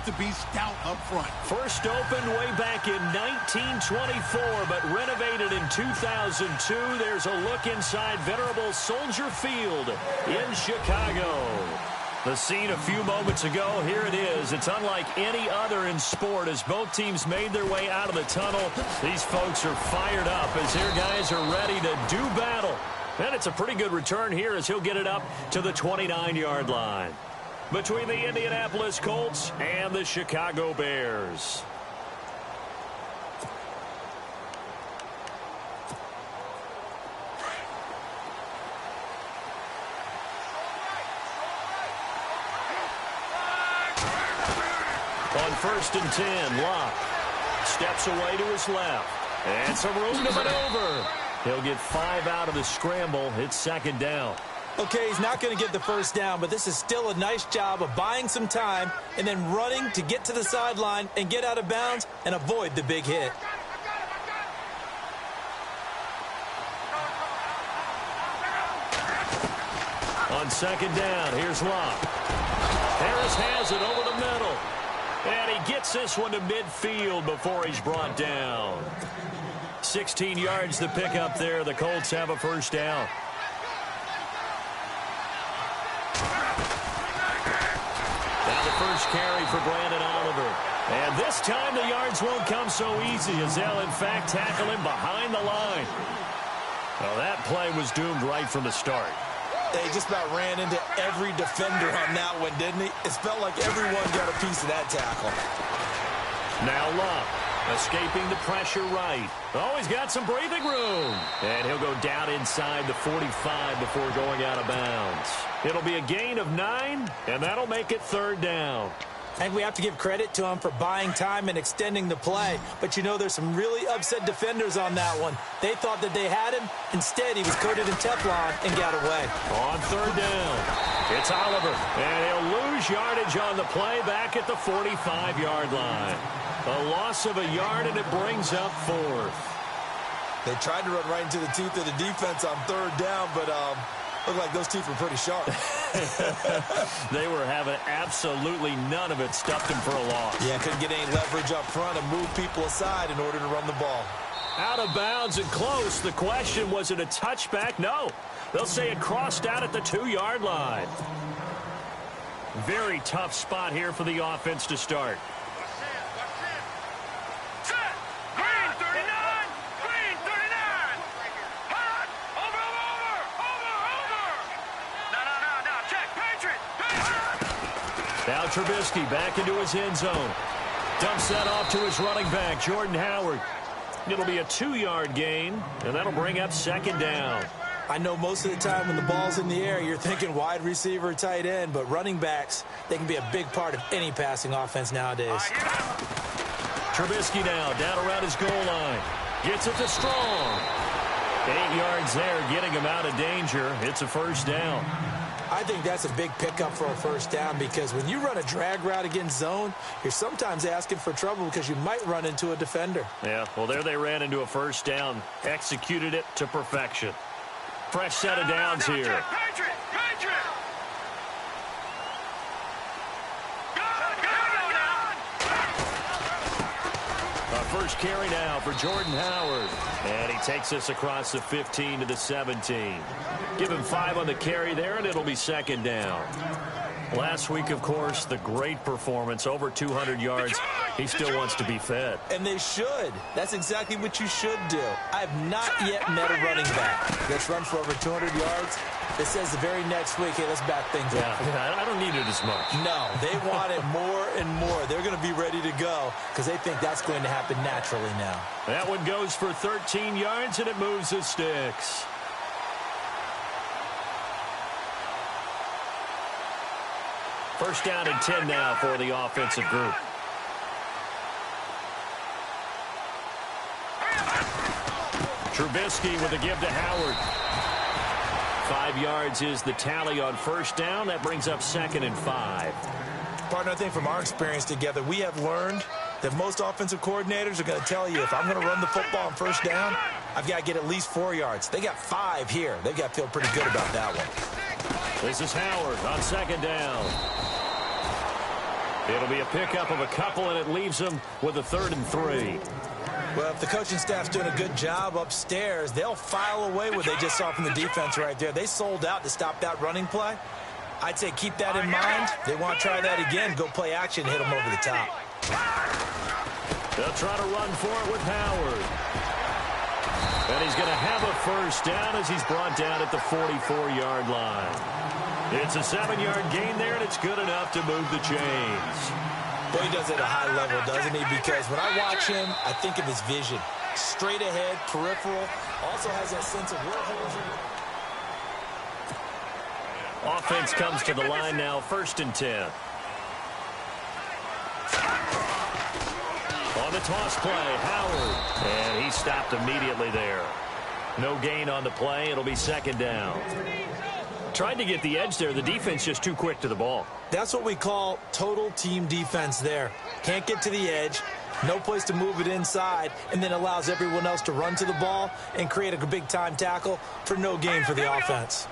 keep the beast stout up front. First opened way back in 1924, but renovated in 2002. There's a look inside venerable Soldier Field in Chicago. The scene a few moments ago, here it is. It's unlike any other in sport as both teams made their way out of the tunnel. These folks are fired up as their guys are ready to do battle. And it's a pretty good return here as he'll get it up to the 29-yard line. Between the Indianapolis Colts and the Chicago Bears. On 1st and 10, Locke steps away to his left. And some room to maneuver. He'll get 5 out of the scramble. It's 2nd down. Okay, he's not going to get the first down, but this is still a nice job of buying some time and then running to get to the sideline and get out of bounds and avoid the big hit. On 2nd down, here's Locke. Harris has it over the middle. And he gets this one to midfield before he's brought down. 16 yards to pick up there. The Colts have a first down. Now the first carry for Brandon Oliver. And this time the yards won't come so easy as they'll in fact tackle him behind the line. Well, that play was doomed right from the start. They just about ran into every defender on that one, didn't he? It felt like everyone got a piece of that tackle. Now Locke escaping the pressure right. Oh, he's got some breathing room. And he'll go down inside the 45 before going out of bounds. It'll be a gain of 9, and that'll make it 3rd down. I think we have to give credit to him for buying time and extending the play. But, you know, there's some really upset defenders on that one. They thought that they had him. Instead, he was coated in Teflon and got away. On 3rd down, it's Oliver. And he'll lose yardage on the play back at the 45-yard line. A loss of a yard, and it brings up 4th. They tried to run right into the teeth of the defense on 3rd down, but looked like those teeth were pretty sharp. They were having absolutely none of it. Stuffed him for a loss. Yeah, couldn't get any leverage up front and move people aside in order to run the ball. Out of bounds and close. The question, was it a touchback? No. They'll say it crossed out at the 2-yard line. Very tough spot here for the offense to start. Now Trubisky back into his end zone. Dumps that off to his running back, Jordan Howard. It'll be a 2-yard gain, and that'll bring up 2nd down. I know most of the time when the ball's in the air, you're thinking wide receiver, tight end, but running backs, they can be a big part of any passing offense nowadays. Trubisky now down around his goal line. Gets it to Strong. 8 yards there, getting him out of danger. It's a first down. I think that's a big pickup for a first down because when you run a drag route against zone, you're sometimes asking for trouble because you might run into a defender. Yeah, well, there they ran into a first down. Executed it to perfection. Fresh set of downs here. First carry now for Jordan Howard. And he takes this across the 15 to the 17. Give him 5 on the carry there, and it'll be 2nd down. Last week, of course, the great performance, over 200 yards. He still wants to be fed. And they should. That's exactly what you should do. I have not yet met a running back that's run for over 200 yards that says the very next week, hey, let's back things up. Yeah, I don't need it as much. No, they want it more and more. They're going to be ready to go because they think that's going to happen naturally now. That one goes for 13 yards, and it moves the sticks. First down and 10 now for the offensive group. Trubisky with a give to Howard. 5 yards is the tally on first down. That brings up 2nd and 5. Partner, I think from our experience together, we have learned that most offensive coordinators are going to tell you if I'm going to run the football on first down, I've got to get at least 4 yards. They got 5 here. They've got to feel pretty good about that one. This is Howard on 2nd down. It'll be a pickup of a couple, and it leaves them with a 3rd and 3. Well, if the coaching staff's doing a good job upstairs, they'll file away what they just saw from the defense right there. They sold out to stop that running play. I'd say keep that in mind. They want to try that again. Go play action, hit them over the top. They'll try to run for it with Howard. And he's going to have a first down as he's brought down at the 44-yard line. It's a 7-yard gain there, and it's good enough to move the chains. Boy, he does it at a high level, doesn't he? Because when I watch him, I think of his vision. Straight ahead, peripheral, also has that sense of where holes are. Offense comes to the line now, 1st and 10. On the toss play, Howard. And he stopped immediately there. No gain on the play. It'll be 2nd down. Tried to get the edge there. The defense just too quick to the ball. That's what we call total team defense there. Can't get to the edge, no place to move it inside, and then allows everyone else to run to the ball and create a big-time tackle for no gain for the offense.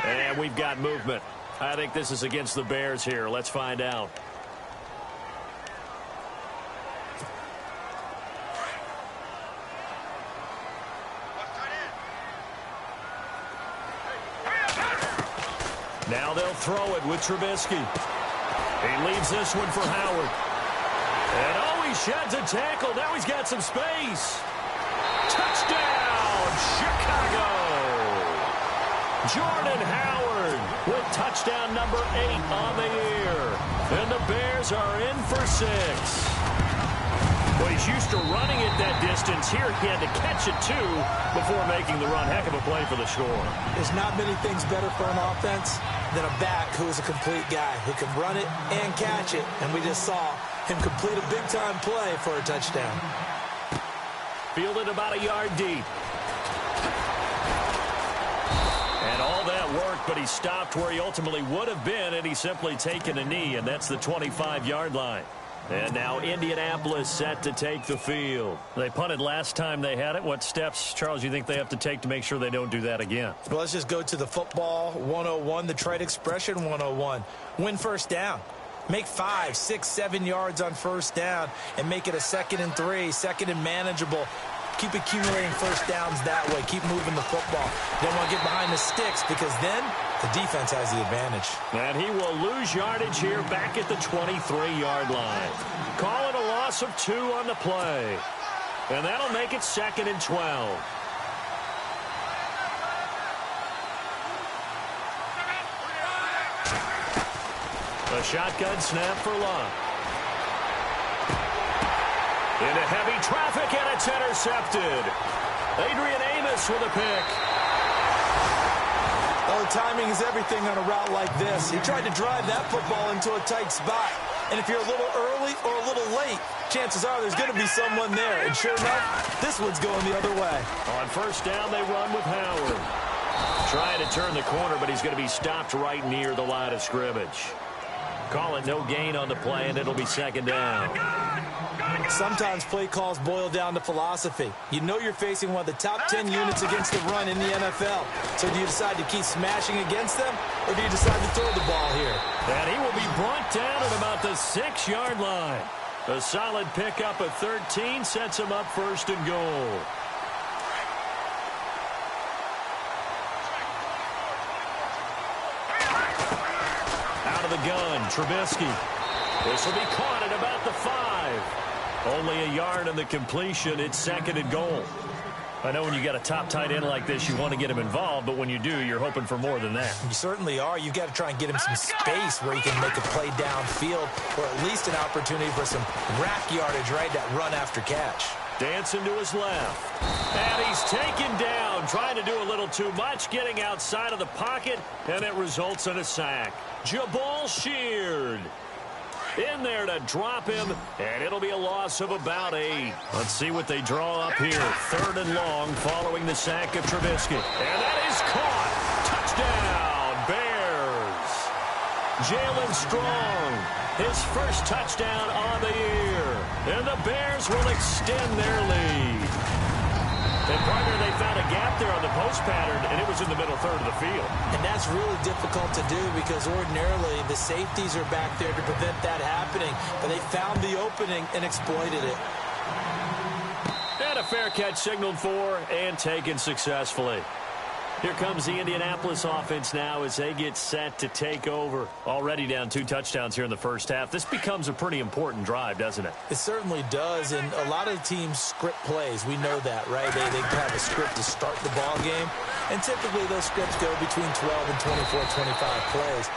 And we've got movement. I think this is against the Bears here. Let's find out. Now they'll throw it with Trubisky. He leaves this one for Howard. And oh, he sheds a tackle. Now he's got some space. Touchdown, Chicago. Jordan Howard with touchdown number 8 on the year. And the Bears are in for 6. Well, he's used to running it that distance. Here he had to catch it, too, before making the run. Heck of a play for the score. There's not many things better for an offense than a back who is a complete guy who can run it and catch it. And we just saw him complete a big-time play for a touchdown. Fielded about a yard deep. And all that worked, but he stopped where he ultimately would have been, and he's simply taken a knee, and that's the 25-yard line. And now Indianapolis set to take the field. They punted last time they had it. What steps, Charles, you think they have to take to make sure they don't do that again? Well, let's just go to the football 101, the trade expression 101. Win first down. Make 5, 6, 7 yards on first down and make it a 2nd and 3, 2nd and manageable. Keep accumulating first downs that way. Keep moving the football. Don't want to get behind the sticks because then the defense has the advantage. And he will lose yardage here back at the 23-yard line. Call it a loss of 2 on the play. And that'll make it 2nd and 12. A shotgun snap for Locke. Into heavy traffic, and it's intercepted. Adrian Amos with a pick. Well, timing is everything on a route like this. He tried to drive that football into a tight spot. And if you're a little early or a little late, chances are there's going to be someone there. And sure enough, this one's going the other way. On first down, they run with Howard. Trying to turn the corner, but he's going to be stopped right near the line of scrimmage. Call it no gain on the play, and it'll be 2nd down. Sometimes play calls boil down to philosophy. You know you're facing one of the top 10 units against the run in the NFL. So do you decide to keep smashing against them, or do you decide to throw the ball here? And he will be brought down at about the 6-yard line. A solid pickup of 13 sets him up 1st and goal. Out of the gun, Trubisky. This will be caught at about the 5. Only a yard on the completion. It's 2nd and goal. I know when you got a top tight end like this, you want to get him involved, but when you do, you're hoping for more than that. You certainly are. You've got to try and get him some space where he can make a play downfield, or at least an opportunity for some rack yardage, right? That run after catch. Dancing to his left. And he's taken down, trying to do a little too much, getting outside of the pocket, and it results in a sack. Jabal Sheard in there to drop him, and it'll be a loss of about 8. Let's see what they draw up here. 3rd and long following the sack of Trubisky. And that is caught. Touchdown, Bears. Jalen Strong, his first touchdown on the year. And the Bears will extend their lead. And, partner, they found a gap there on the post pattern, and it was in the middle third of the field. And that's really difficult to do because ordinarily the safeties are back there to prevent that happening. But they found the opening and exploited it. And a fair catch signaled for and taken successfully. Here comes the Indianapolis offense now as they get set to take over. Already down 2 touchdowns here in the first half. This becomes a pretty important drive, doesn't it? It certainly does, and a lot of teams script plays. We know that, right? They have a script to start the ball game, and typically those scripts go between 12 and 24, 25 plays.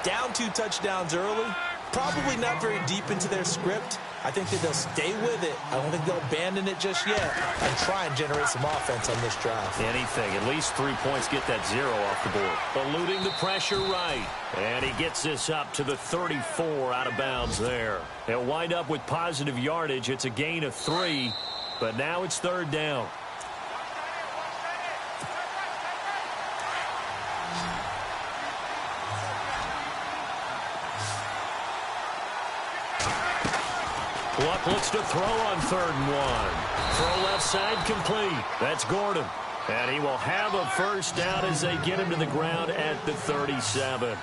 Down 2 touchdowns early, probably not very deep into their script. I think that they'll stay with it. I don't think they'll abandon it just yet and try and generate some offense on this drive. Anything. At least 3 points, get that 0 off the board. Eluding the pressure right. And he gets this up to the 34 out of bounds there. They'll wind up with positive yardage. It's a gain of 3, but now it's 3rd down. Luck looks to throw on 3rd and 1. Throw left side complete. That's Gordon. And he will have a first down as they get him to the ground at the 37.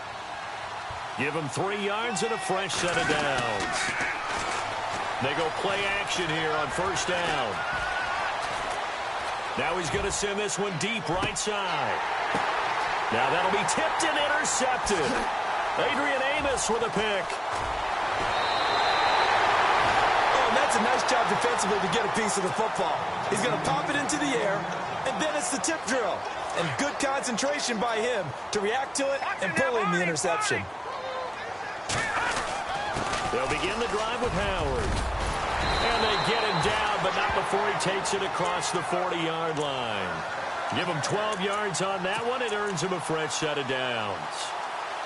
Give him 3 yards and a fresh set of downs. They go play action here on 1st down. Now he's going to send this one deep right side. Now that'll be tipped and intercepted. Adrian Amos with a pick. That's a nice job defensively to get a piece of the football. He's going to pop it into the air, and then it's the tip drill. And good concentration by him to react to it and pull in the interception. They'll begin the drive with Howard. And they get him down, but not before he takes it across the 40-yard line. Give him 12 yards on that one. It earns him a fresh set of downs.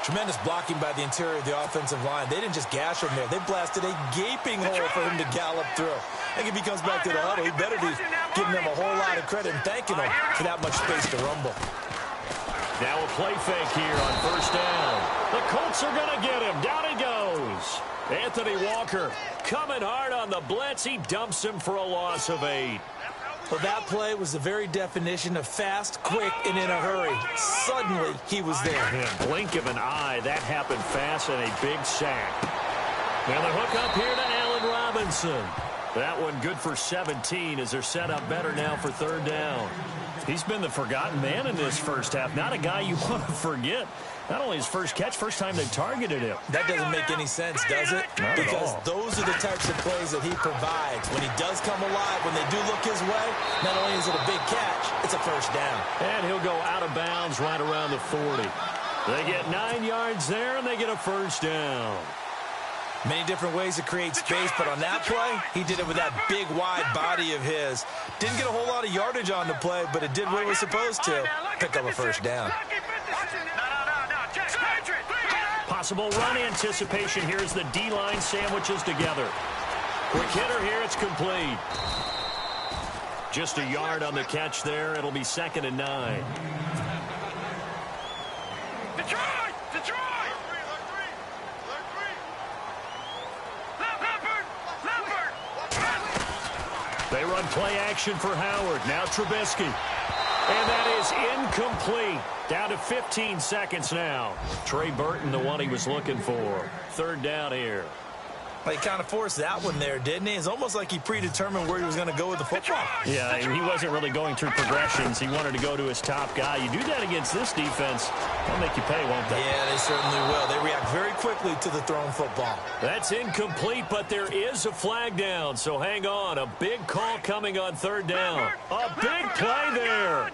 Tremendous blocking by the interior of the offensive line. They didn't just gash him there. They blasted a gaping hole for him to gallop through. I think if he comes back to the huddle, he better be giving them a whole lot of credit and thanking them for that much space to rumble. Now a play fake here on 1st down. The Colts are going to get him. Down he goes. Anthony Walker coming hard on the blitz. He dumps him for a loss of 8. Well, that play was the very definition of fast, quick, and in a hurry. Suddenly, he was there. In blink of an eye, that happened fast and a big sack. Now the hook up here to Allen Robinson. That one good for 17 as they're set up better now for 3rd down. He's been the forgotten man in this first half. Not a guy you want to forget. Not only his first catch, first time they targeted him. That doesn't make any sense, does it? Not because at all. Those are the types of plays that he provides. When he does come alive, when they do look his way, not only is it a big catch, it's a first down. And he'll go out of bounds right around the 40. They get 9 yards there, and they get a first down. Many different ways to create space, but on that play, he did it with that big, wide body of his. Didn't get a whole lot of yardage on the play, but it did what it was supposed to. Pick up a first down. Possible run anticipation. Here's the D-line sandwiches together. Quick hitter here. It's complete. Just a yard on the catch there. It'll be 2nd and 9. They run play action for Howard. Now Trubisky. And that is incomplete. Down to 15 seconds now. Trey Burton, the one he was looking for. 3rd down here. Well, he kind of forced that one there, didn't he? It's almost like he predetermined where he was going to go with the football. Yeah, he wasn't really going through progressions. He wanted to go to his top guy. You do that against this defense, they'll make you pay, won't they? Yeah, they certainly will. They react very quickly to the thrown football. That's incomplete, but there is a flag down, so hang on. A big call coming on 3rd down. A big play there.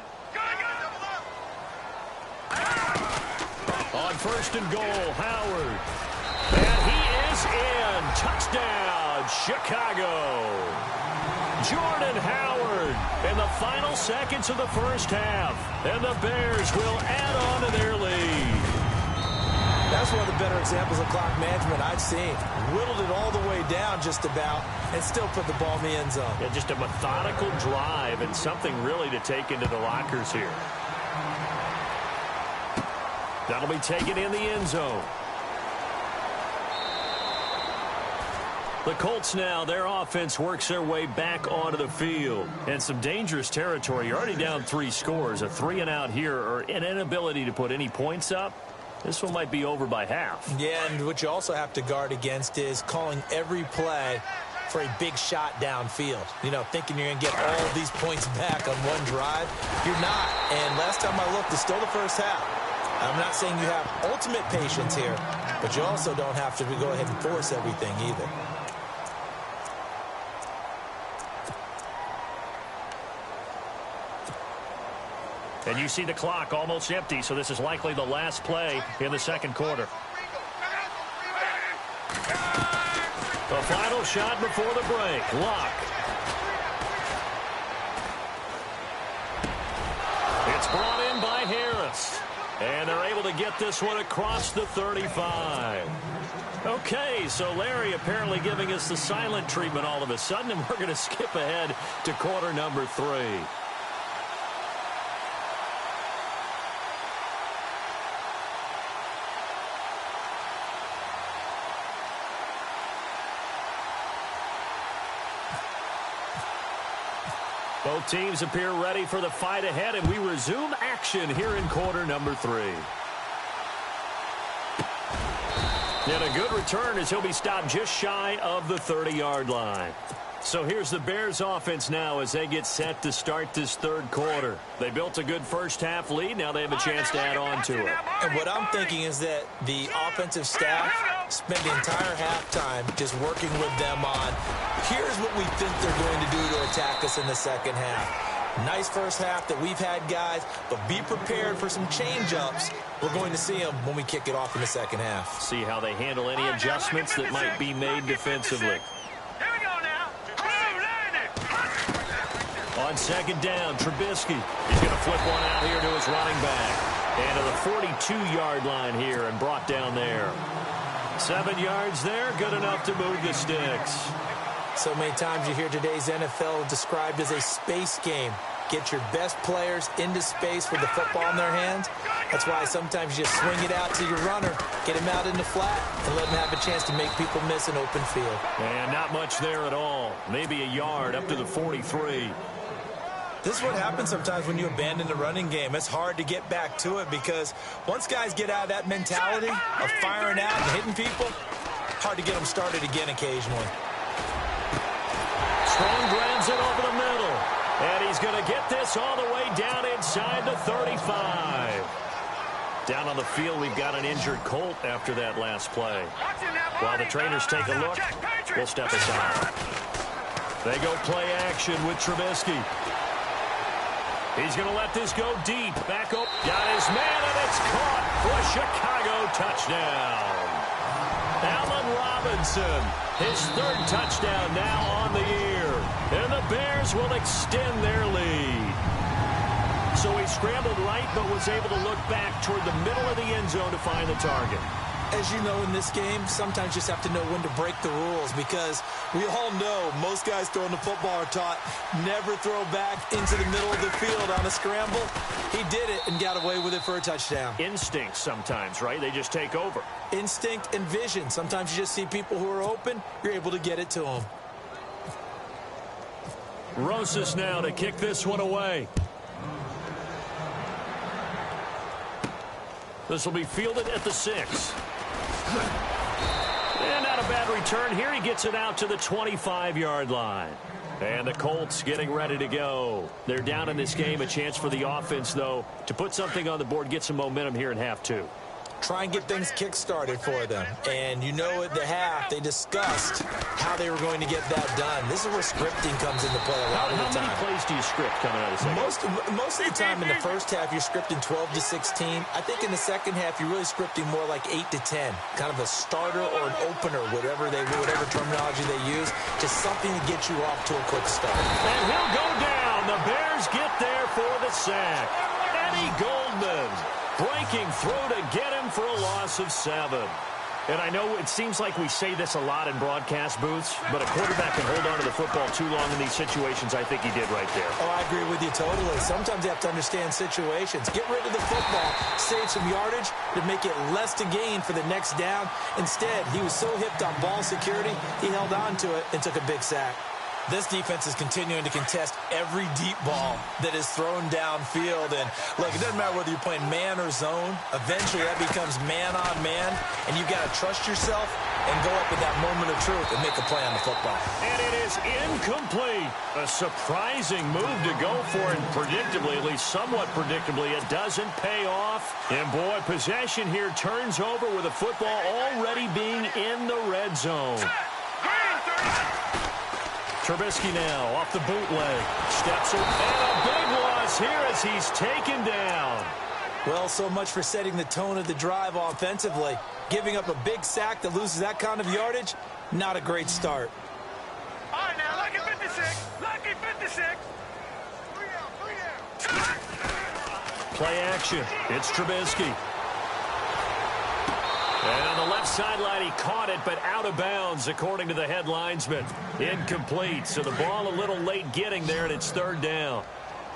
On 1st and goal, Howard. And he is in. Touchdown, Chicago. Jordan Howard in the final seconds of the first half. And the Bears will add on to their lead. That's one of the better examples of clock management I've seen. Whittled it all the way down just about and still put the ball in the end zone. Yeah, just a methodical drive and something really to take into the lockers here. That'll be taken in the end zone. The Colts now, their offense works their way back onto the field. And some dangerous territory. You're already down 3 scores. A 3-and-out here or an inability to put any points up. This one might be over by half. Yeah, and what you also have to guard against is calling every play for a big shot downfield. You know, thinking you're going to get all of these points back on one drive. You're not. And last time I looked, it's still the first half. I'm not saying you have ultimate patience here, but you also don't have to go ahead and force everything either. And you see the clock almost empty, so this is likely the last play in the second quarter. The final shot before the break. Lock. It's brought in by Harris. And they're able to get this one across the 35. Okay, so Larry apparently giving us the silent treatment all of a sudden, and we're going to skip ahead to quarter number 3. Both teams appear ready for the fight ahead, and we resume action here in quarter number 3. And a good return as he'll be stopped just shy of the 30-yard line. So here's the Bears offense now as they get set to start this third quarter. They built a good first-half lead. Now they have a chance to add on to it. And what I'm thinking is that the offensive staff spent the entire halftime just working with them on, here's what we think they're going to do to attack us in the second half. Nice first half that we've had, guys, but be prepared for some change-ups. We're going to see them when we kick it off in the second half. See how they handle any adjustments that might be made defensively. On second down, Trubisky. He's going to flip one out here to his running back. And to the 42-yard line here and brought down there. 7 yards there, good enough to move the sticks. So many times you hear today's NFL described as a space game. Get your best players into space with the football in their hands. That's why sometimes you just swing it out to your runner, get him out in the flat, and let him have a chance to make people miss an open field. And not much there at all. Maybe a yard up to the 43. This is what happens sometimes when you abandon the running game. It's hard to get back to it because once guys get out of that mentality of firing out and hitting people, hard to get them started again occasionally. Strong grabs it over the middle. And he's going to get this all the way down inside the 35. Down on the field, we've got an injured Colt after that last play. While the trainers take a look, we'll step aside. They go play action with Trubisky. He's going to let this go deep. Back up. Got his man, and it's caught for a Chicago touchdown. Allen Robinson, his third touchdown now on the year. And the Bears will extend their lead. So he scrambled right, but was able to look back toward the middle of the end zone to find the target. As you know, in this game, sometimes you just have to know when to break the rules because we all know most guys throwing the football are taught never throw back into the middle of the field on a scramble. He did it and got away with it for a touchdown. Instinct sometimes, right? They just take over. Instinct and vision. Sometimes you just see people who are open, you're able to get it to them. Rosas now to kick this one away. This will be fielded at the 6. And not a bad return here. He gets it out to the 25-yard line. And the Colts getting ready to go. They're down in this game. A chance for the offense, though, to put something on the board, get some momentum here in half 2. Try and get things kick-started for them. And you know at the half, they discussed how they were going to get that done. This is where scripting comes into play a lot of the time. How many plays do you script coming out of the second? Most of the time in the first half, you're scripting 12 to 16. I think in the second half, you're really scripting more like 8 to 10. Kind of a starter or an opener, whatever terminology they use. Just something to get you off to a quick start. And he'll go down. The Bears get there for the sack. Eddie Goldman breaking through to get him for a loss of 7. And I know it seems like we say this a lot in broadcast booths, but a quarterback can hold on to the football too long in these situations. I think he did right there. Oh, I agree with you totally. Sometimes you have to understand situations. Get rid of the football, save some yardage to make it less to gain for the next down. Instead, he was so hipped on ball security, he held on to it and took a big sack. This defense is continuing to contest every deep ball that is thrown downfield. And, look, it doesn't matter whether you're playing man or zone. Eventually, that becomes man-on-man, and you've got to trust yourself and go up at that moment of truth and make a play on the football. And it is incomplete. A surprising move to go for, and predictably, at least somewhat predictably, it doesn't pay off. And, boy, possession here turns over with the football already being in the red zone. Trubisky now off the bootleg. Steps in, and a big loss here as he's taken down. Well, so much for setting the tone of the drive offensively. Giving up a big sack that loses that kind of yardage, not a great start. All right, now, lucky 56. Lucky 56. Play action. It's Trubisky. And on the left sideline, he caught it, but out of bounds, according to the head linesman. Incomplete, so the ball a little late getting there, and it's third down.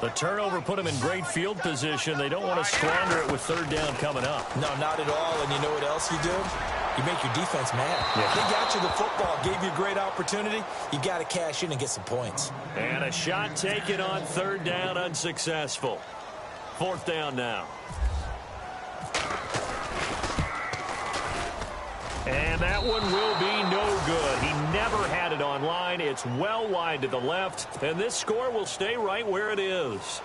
The turnover put him in great field position. They don't want to squander it with third down coming up. No, not at all, and you know what else you do? You make your defense mad. Yeah. They got you the football, gave you a great opportunity. You got to cash in and get some points. And a shot taken on third down, unsuccessful. Fourth down now. And that one will be no good. He never had it on line. It's well wide to the left, and this score will stay right where it is.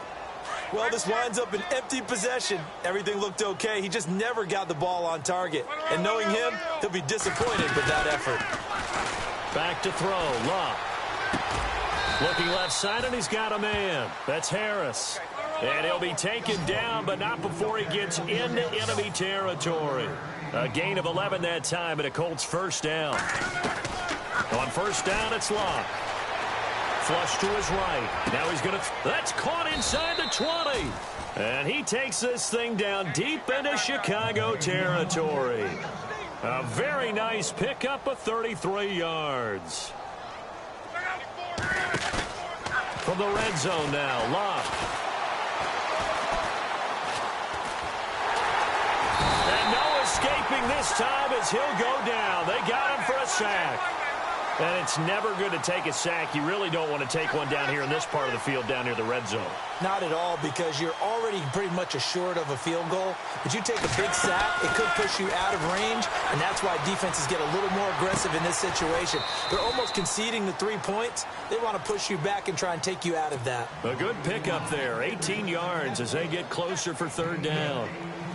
Well, this winds up an empty possession. Everything looked okay. He just never got the ball on target. And knowing him, he'll be disappointed with that effort. Back to throw. Locke. Looking left side, and he's got a man. That's Harris. And he'll be taken down, but not before he gets into enemy territory. A gain of 11 that time, and a Colts first down. On first down, it's Locke. Flush to his right. Now he's going to... That's caught inside the 20. And he takes this thing down deep into Chicago territory. A very nice pickup of 33 yards. From the red zone now, Locke. And no escaping this time as he'll go down. They got him for a sack. And it's never good to take a sack. You really don't want to take one down here in this part of the field, down near the red zone. Not at all, because you're already pretty much assured of a field goal. But you take a big sack, it could push you out of range, and that's why defenses get a little more aggressive in this situation. They're almost conceding the 3 points. They want to push you back and try and take you out of that. A good pickup there, 18 yards as they get closer for third down.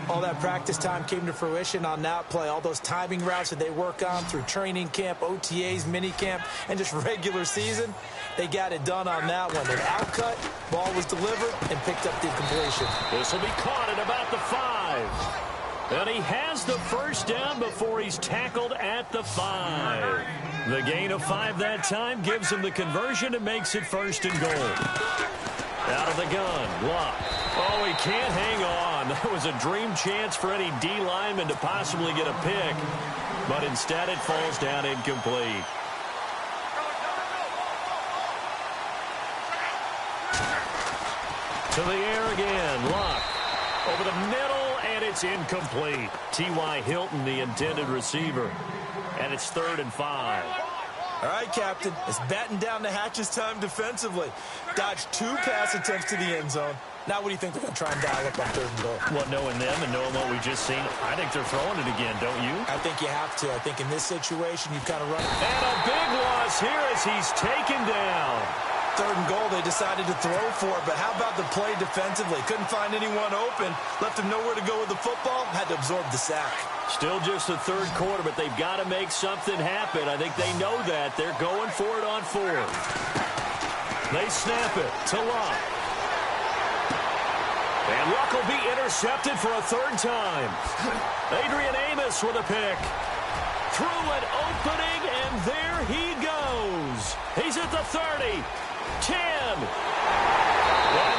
All that practice time came to fruition on that play. All those timing routes that they work on through training camp, OTAs, minicamp, and just regular season, they got it done on that one. An outcut, ball was delivered, and picked up the completion. This will be caught at about the 5. And he has the first down before he's tackled at the 5. The gain of 5 that time gives him the conversion and makes it first and goal. Out of the gun, Locke. Oh, he can't hang on. That was a dream chance for any D lineman to possibly get a pick. But instead it falls down incomplete. To the air again, Locke. Over the middle, and it's incomplete. T.Y. Hilton, the intended receiver. And it's 3rd and 5. All right, Captain, it's batten down the hatches time defensively. Dodged 2 pass attempts to the end zone. Now what do you think they're going to try and dial up on 3rd and goal? Well, knowing them and knowing what we just seen, I think they're throwing it again, don't you? I think you have to. I think in this situation, you've kind of run it. And a big loss here as he's taken down. 3rd and goal, they decided to throw for it, but how about the play defensively? Couldn't find anyone open, left him nowhere to go with the football, had to absorb the sack. Still just the 3rd quarter, but they've got to make something happen. I think they know that. They're going for it on 4th. They snap it to Locke. And Locke will be intercepted for a 3rd time. Adrian Amos with a pick. Through an opening, and there he goes. He's at the 30. 10. And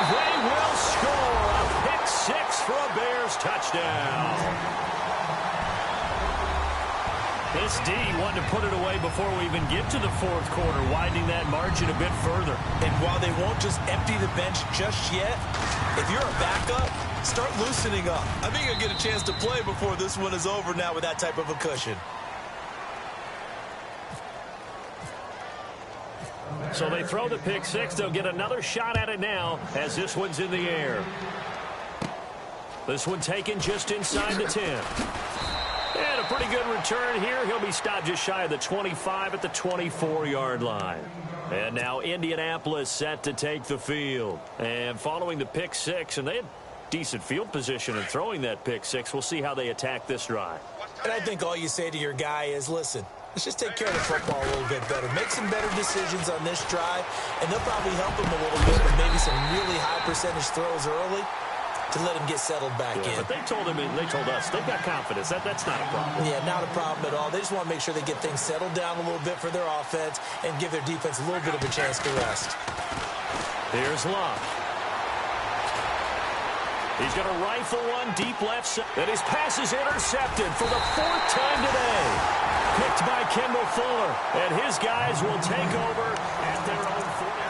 they will score a pick 6 for a Bears touchdown. This D wanted to put it away before we even get to the fourth quarter, widening that margin a bit further. And while they won't just empty the bench just yet, if you're a backup, start loosening up. I think you'll get a chance to play before this one is over now with that type of a cushion. So they throw the pick six. They'll get another shot at it now as this one's in the air. This one taken just inside the 10. And a pretty good return here. He'll be stopped just shy of the 25 at the 24-yard line. And now Indianapolis set to take the field. And following the pick six, and they had decent field position in throwing that pick six. We'll see how they attack this drive. And I think all you say to your guy is, listen, let's just take care of the football a little bit better. Make some better decisions on this drive, and they'll probably help him a little bit with maybe some really high percentage throws early to let him get settled back in. But they told us they've got confidence. That's not a problem. Yeah, not a problem at all. They just want to make sure they get things settled down a little bit for their offense and give their defense a little bit of a chance to rest. Here's Locke. He's going to rifle one deep left side. And his pass is intercepted for the fourth time today. Picked by Kendall Fuller. And his guys will take over at their own 40.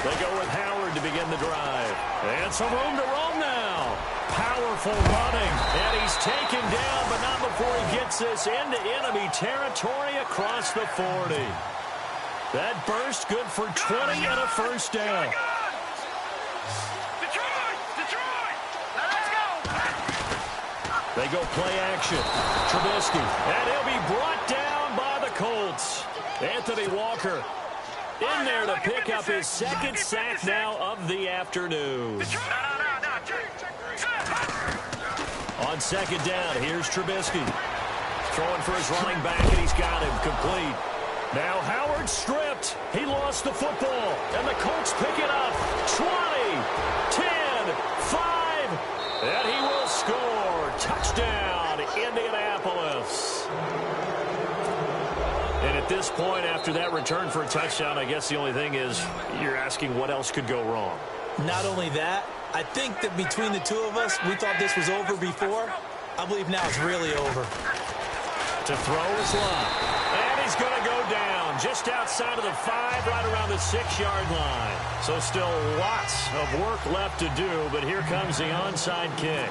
They go with Howard to begin the drive. And some room to roam now. Powerful running. And he's taken down, but not before he gets this into enemy territory across the 40. That burst good for 20 and a first down. Detroit! Let's go! They go play action. Trubisky. And he'll be brought down by the Colts. Anthony Walker in there to pick up his second sack now of the afternoon. On second down, here's Trubisky. Throwing for his running back, and he's got him complete. Now Howard stripped. He lost the football, and the Colts pick it up. 20, 10, 5, and he will score. Touchdown, Indianapolis. And at this point, after that return for a touchdown, I guess the only thing is you're asking what else could go wrong. Not only that, I think that between the two of us, we thought this was over before. I believe now it's really over. To throw is Locke. And he's going to go down just outside of the 5, right around the 6-yard line. So still lots of work left to do, but here comes the onside kick.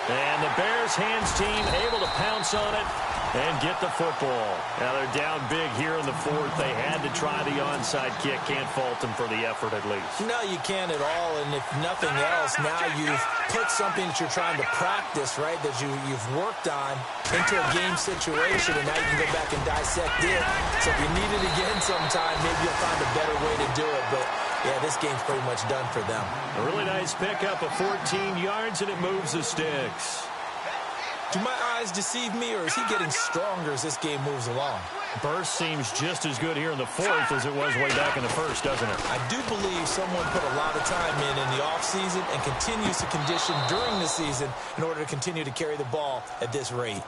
And the Bears hands team able to pounce on it and get the football. Now they're down big here in the fourth. They had to try the onside kick. Can't fault them for the effort at least. No, you can't at all. And if nothing else, now you've put something that you're trying to practice, right, that you've worked on into a game situation, and now you can go back and dissect it. So if you need it again sometime, maybe you'll find a better way to do it. But yeah, this game's pretty much done for them. A really nice pickup of 14 yards, and it moves the sticks. Do my eyes deceive me, or is he getting stronger as this game moves along? Burst seems just as good here in the fourth as it was way back in the first, doesn't it? I do believe someone put a lot of time in the offseason and continues to condition during the season in order to continue to carry the ball at this rate.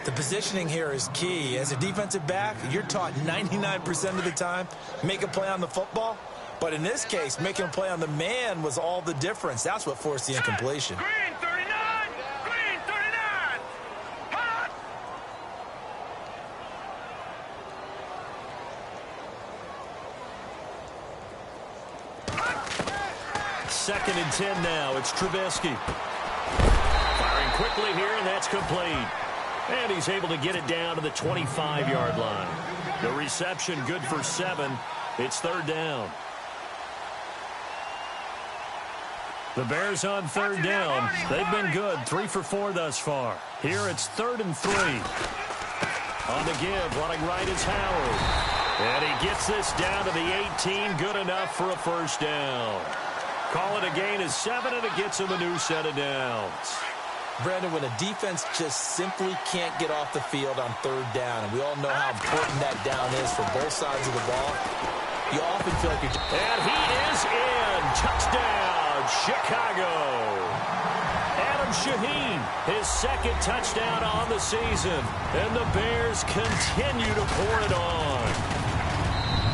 The positioning here is key. As a defensive back, you're taught 99% of the time, make a play on the football. But in this case, making a play on the man was all the difference. That's what forced the incompletion. Green 39! Green 39! Hot! Second and 10 now. It's Trubisky. Firing quickly here, and that's complete. And he's able to get it down to the 25-yard line. The reception good for 7. It's third down. The Bears on third down. They've been good. 3 for 4 thus far. Here it's 3rd and 3. On the give, running right is Howard. And he gets this down to the 18. Good enough for a first down. Call it a gain of 7, and it gets him a new set of downs. Brandon, when a defense just simply can't get off the field on third down, and we all know how important that down is for both sides of the ball, you often feel like you're... And he is in. Touchdown, Chicago. Adam Shaheen, his second touchdown on the season. And the Bears continue to pour it on.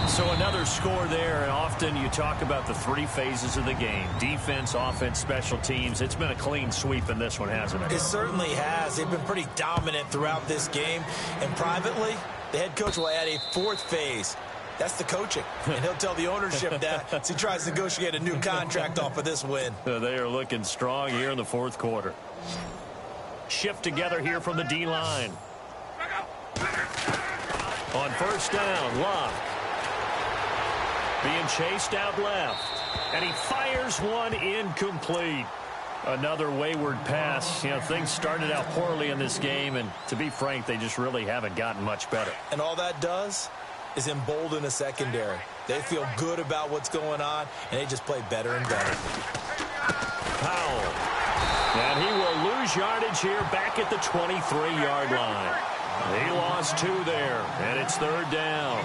So another score there, and often you talk about the three phases of the game. Defense, offense, special teams. It's been a clean sweep in this one, hasn't it? It certainly has. They've been pretty dominant throughout this game. And privately, the head coach will add a fourth phase. That's the coaching. And he'll tell the ownership that as he tries to negotiate a new contract off of this win. They are looking strong here in the fourth quarter. Shift together here from the D-line. On first down, Love. Being chased out left. And he fires one incomplete. Another wayward pass. You know, things started out poorly in this game, and to be frank, they just really haven't gotten much better. And all that does is embolden a secondary. They feel good about what's going on, and they just play better and better. Powell. And he will lose yardage here back at the 23-yard line. He lost 2 there, and it's third down.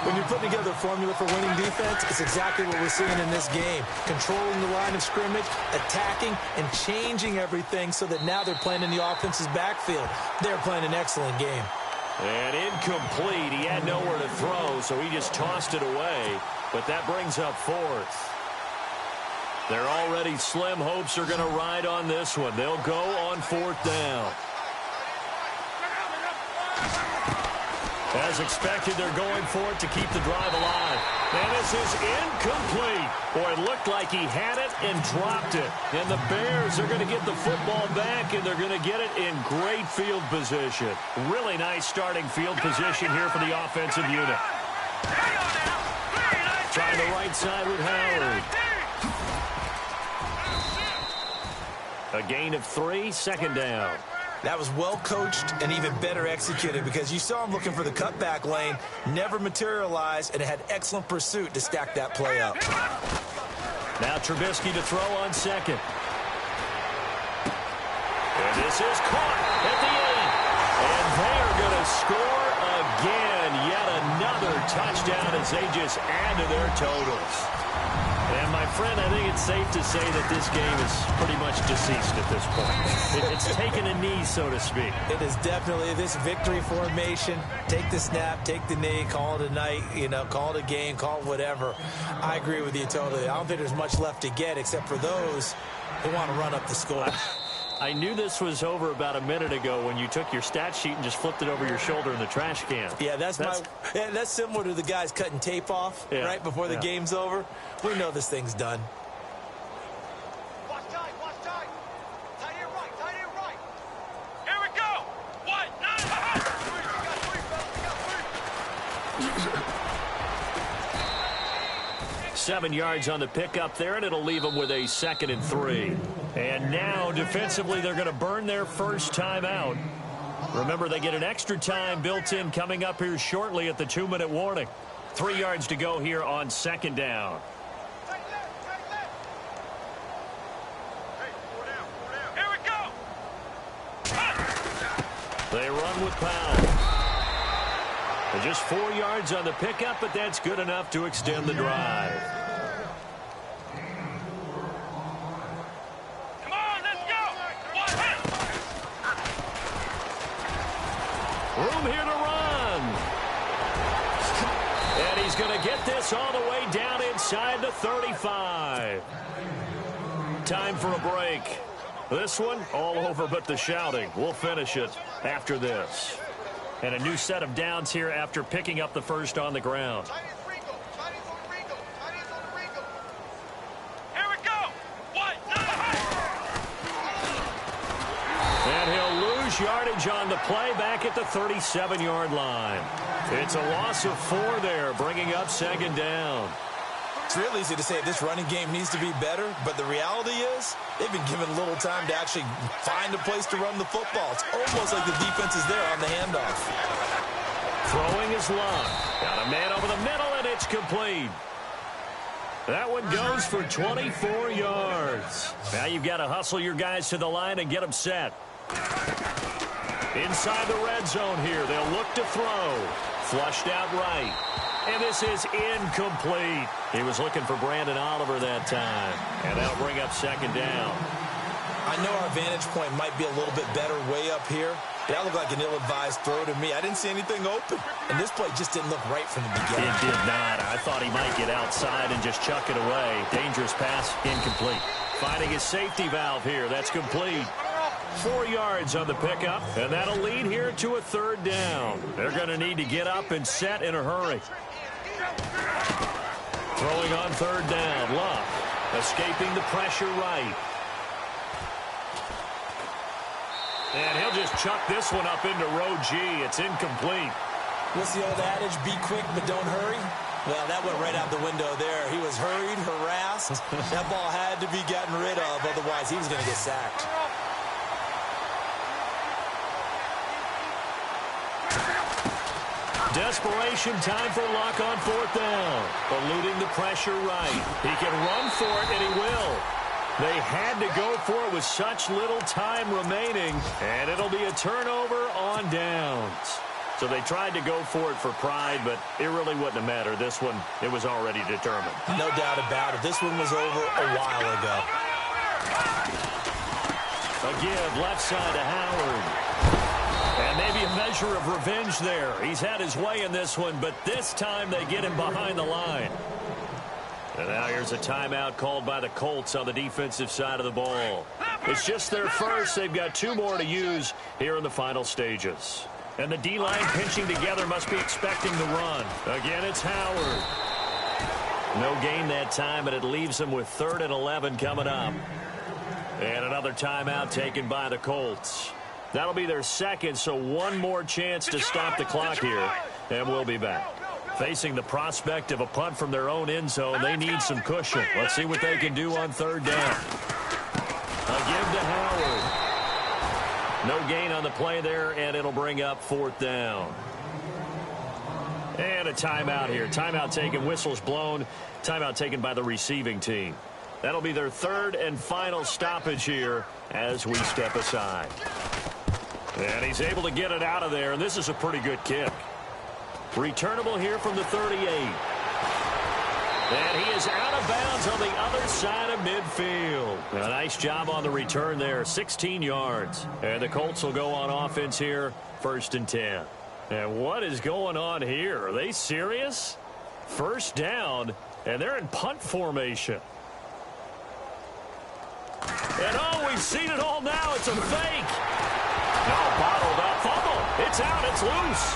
When you're putting together a formula for winning defense, it's exactly what we're seeing in this game. Controlling the line of scrimmage, attacking, and changing everything so that now they're playing in the offense's backfield. They're playing an excellent game. And incomplete. He had nowhere to throw, so he just tossed it away. But that brings up fourth. Their already slim hopes are going to ride on this one. They'll go on fourth down. As expected, they're going for it to keep the drive alive. And this is incomplete. Boy, it looked like he had it and dropped it. And the Bears are going to get the football back, and they're going to get it in great field position. Really nice starting field position here for the offensive unit. Trying the right side with Howard. A gain of 3, second down. That was well coached and even better executed because you saw him looking for the cutback lane, never materialized, and it had excellent pursuit to stack that play up. Now Trubisky to throw on second. And this is caught at the 8. And they are going to score again. Yet another touchdown as they just add to their totals. And, my friend, I think it's safe to say that this game is pretty much deceased at this point. It's taken a knee, so to speak. It is definitely this victory formation. Take the snap, take the knee, call it a night, call it a game, call it whatever. I agree with you totally. I don't think there's much left to get except for those who want to run up the score. I knew this was over about a minute ago when you took your stat sheet and just flipped it over your shoulder in the trash can. Yeah, that's similar to the guys cutting tape off right before the game's over. We know this thing's done. Watch tight, watch tight. Tight end right, tight end right. Here we go. 1, 9. 7 yards on the pickup there, and it'll leave them with a 2nd and 3. And now, defensively, they're going to burn their first time out. Remember, they get an extra time built in coming up here shortly at the 2-minute warning. 3 yards to go here on second down. Here we go. They run with Powell. And just 4 yards on the pickup, but that's good enough to extend the drive. Come on, let's go. Room here to run. And he's going to get this all the way down inside the 35. Time for a break. This one, all over but the shouting. We'll finish it after this. And a new set of downs here after picking up the first on the ground. Here we go. 1, 9. And he'll lose yardage on the play back at the 37-yard line. It's a loss of 4 there, bringing up second down. It's real easy to say this running game needs to be better, but the reality is they've been given little time to actually find a place to run the football. It's almost like the defense is there on the handoff. Throwing is Love. Got a man over the middle, and it's complete. That one goes for 24 yards. Now you've got to hustle your guys to the line and get them set. Inside the red zone here, they'll look to throw. Flushed out right. And this is incomplete. He was looking for Brandon Oliver that time. And that'll bring up second down. I I know our vantage point might be a little bit better way up here. That looked like an ill-advised throw to me. I didn't see anything open. And this play just didn't look right from the beginning. It did not. I thought he might get outside and just chuck it away. Dangerous pass, incomplete. Finding his safety valve here. That's complete. 4 yards on the pickup, and that'll lead here to a third down. They're going to need to get up and set in a hurry. Throwing on third down. Love escaping the pressure right. And he'll just chuck this one up into row G. It's incomplete. What's the old adage? Be quick, but don't hurry. Well, that went right out the window there. He was hurried, harassed. That ball had to be gotten rid of, otherwise he was going to get sacked. Desperation time for Luck on fourth down. Eluding the pressure right. He can run for it, and he will. They had to go for it with such little time remaining, and it'll be a turnover on downs. So they tried to go for it for pride, but it really wouldn't have mattered. This one, it was already determined. No doubt about it. This one was over a while ago. A give left side to Howard. And maybe a measure of revenge there. He's had his way in this one, but this time they get him behind the line. And now here's a timeout called by the Colts on the defensive side of the ball. It's just their first. They've got 2 more to use here in the final stages. And the D-line pinching together must be expecting the run. Again, it's Howard. No gain that time, and it leaves them with 3rd and 11 coming up. And another timeout taken by the Colts. That'll be their second, so one more chance to stop the clock here, and we'll be back. Facing the prospect of a punt from their own end zone, they need some cushion. Let's see what they can do on third down. A give to Howard. No gain on the play there, and it'll bring up 4th down. And a timeout here. Timeout taken, whistles blown. Timeout taken by the receiving team. That'll be their 3rd and final stoppage here as we step aside. And he's able to get it out of there, and this is a pretty good kick. Returnable here from the 38. And he is out of bounds on the other side of midfield. A nice job on the return there, 16 yards. And the Colts will go on offense here, 1st and 10. And what is going on here? Are they serious? 1st down, and they're in punt formation. And oh, we've seen it all now. It's a fake. No, bottled up. Fumble. It's out. It's loose.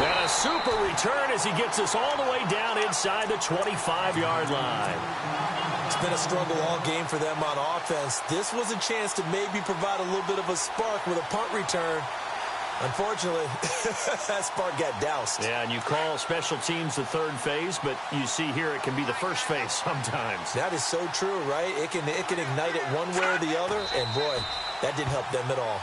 And a super return as he gets us all the way down inside the 25-yard line. It's been a struggle all game for them on offense. This was a chance to maybe provide a little bit of a spark with a punt return. Unfortunately, that spark got doused. Yeah, and you call special teams the 3rd phase, but you see here it can be the 1st phase sometimes. That is so true, right? It can ignite it one way or the other, and boy, that didn't help them at all.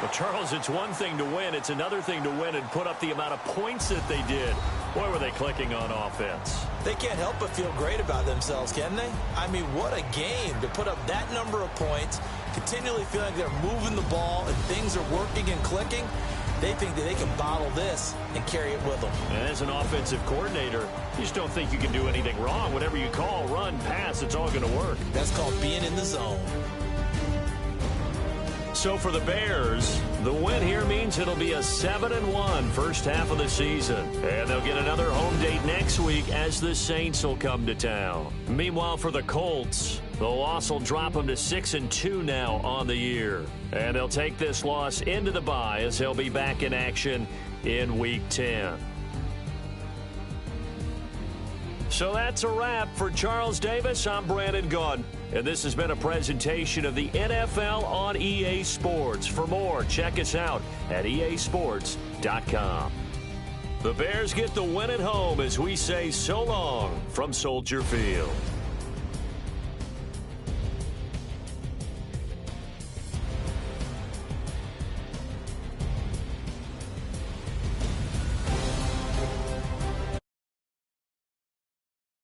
Well, Charles, it's one thing to win. It's another thing to win and put up the amount of points that they did. Boy, were they clicking on offense. They can't help but feel great about themselves, can they? I mean, what a game to put up that number of points, continually feeling like they're moving the ball and things are working and clicking. They think that they can bottle this and carry it with them. And as an offensive coordinator, you just don't think you can do anything wrong. Whatever you call, run, pass, it's all going to work. That's called being in the zone. So for the Bears, the win here means it'll be a 7-1 first half of the season. And they'll get another home date next week as the Saints will come to town. Meanwhile, for the Colts, the loss will drop them to 6-2 now on the year. And they'll take this loss into the bye as they'll be back in action in Week 10. So that's a wrap for Charles Davis. I'm Brandon Gaudin, and this has been a presentation of the NFL on EA Sports. For more, check us out at easports.com. The Bears get the win at home as we say so long from Soldier Field.